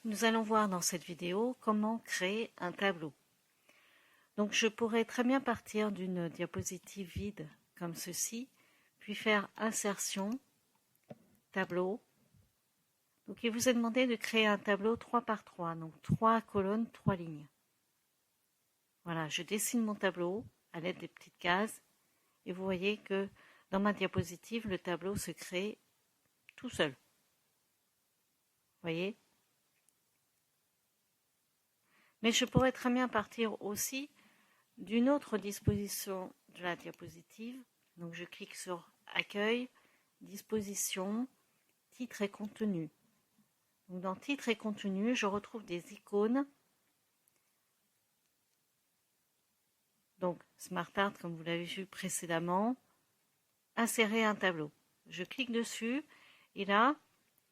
Nous allons voir dans cette vidéo comment créer un tableau. Donc je pourrais très bien partir d'une diapositive vide comme ceci, puis faire insertion, tableau. Donc il vous est demandé de créer un tableau 3 par 3, donc 3 colonnes, 3 lignes. Voilà, je dessine mon tableau à l'aide des petites cases et vous voyez que dans ma diapositive, le tableau se crée tout seul. Vous voyez ? Mais je pourrais très bien partir aussi d'une autre disposition de la diapositive. Donc je clique sur Accueil, Disposition, Titre et Contenu. Donc dans Titre et Contenu, je retrouve des icônes. Donc Smart Art, comme vous l'avez vu précédemment, Insérer un tableau. Je clique dessus et là,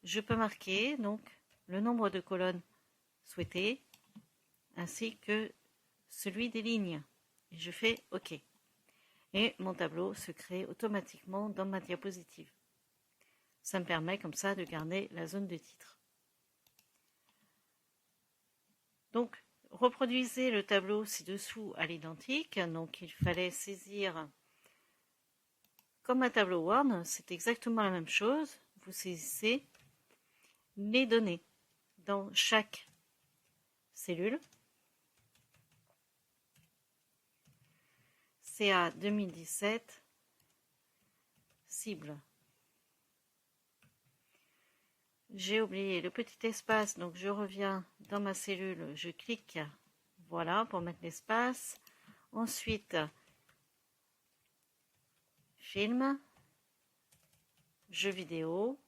je peux marquer donc le nombre de colonnes souhaitées ainsi que celui des lignes. Et je fais OK. Et mon tableau se crée automatiquement dans ma diapositive. Ça me permet comme ça de garder la zone de titre. Donc, reproduisez le tableau ci-dessous à l'identique. Donc, il fallait saisir comme un tableau Word, c'est exactement la même chose. Vous saisissez les données dans chaque cellule. CA 2017, cible. J'ai oublié le petit espace, donc je reviens dans ma cellule, je clique, voilà, pour mettre l'espace. Ensuite, film, jeux vidéo.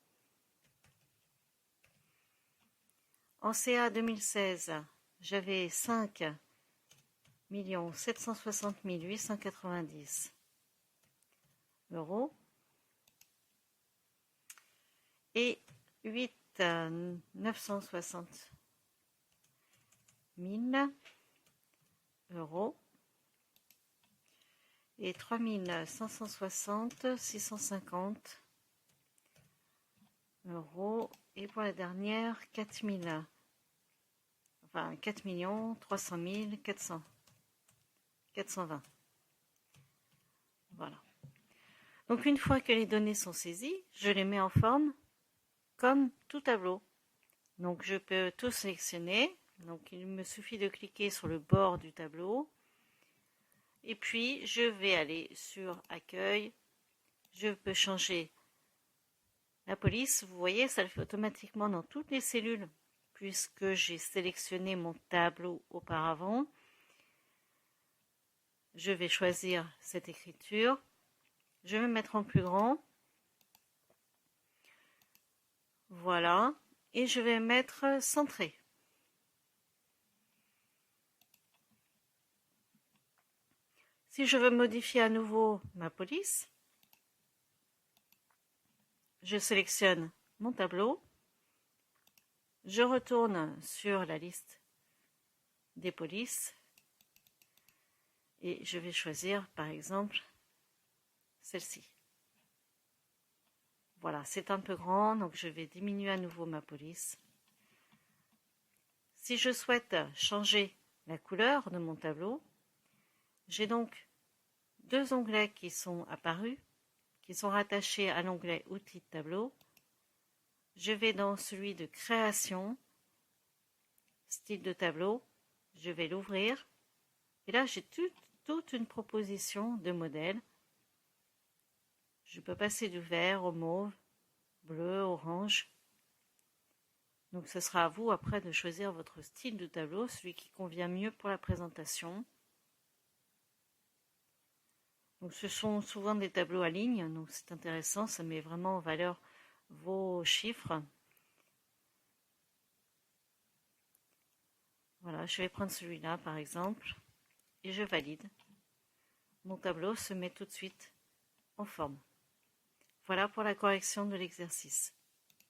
En CA 2016, j'avais 5 760 890 euros et 8 960 000 euros et 3 560 650 euros et pour la dernière 4 300 420. Voilà. Donc une fois que les données sont saisies, je les mets en forme comme tout tableau. Donc je peux tout sélectionner. Donc il me suffit de cliquer sur le bord du tableau. Et puis je vais aller sur Accueil. Je peux changer la police. Vous voyez, ça le fait automatiquement dans toutes les cellules puisque j'ai sélectionné mon tableau auparavant. Je vais choisir cette écriture. Je vais me mettre en plus grand. Voilà. Et je vais mettre centré. Si je veux modifier à nouveau ma police, je sélectionne mon tableau. Je retourne sur la liste des polices. Et je vais choisir, par exemple, celle-ci. Voilà, c'est un peu grand, donc je vais diminuer à nouveau ma police. Si je souhaite changer la couleur de mon tableau, j'ai donc deux onglets qui sont apparus, qui sont rattachés à l'onglet Outils de tableau. Je vais dans celui de Création, Style de tableau, je vais l'ouvrir. Et là, j'ai toute une proposition de modèles. Je peux passer du vert au mauve, bleu, orange. Donc ce sera à vous après de choisir votre style de tableau, celui qui convient mieux pour la présentation. Donc ce sont souvent des tableaux à ligne, donc c'est intéressant, ça met vraiment en valeur vos chiffres. Voilà, je vais prendre celui-là par exemple et je valide. Mon tableau se met tout de suite en forme. Voilà pour la correction de l'exercice.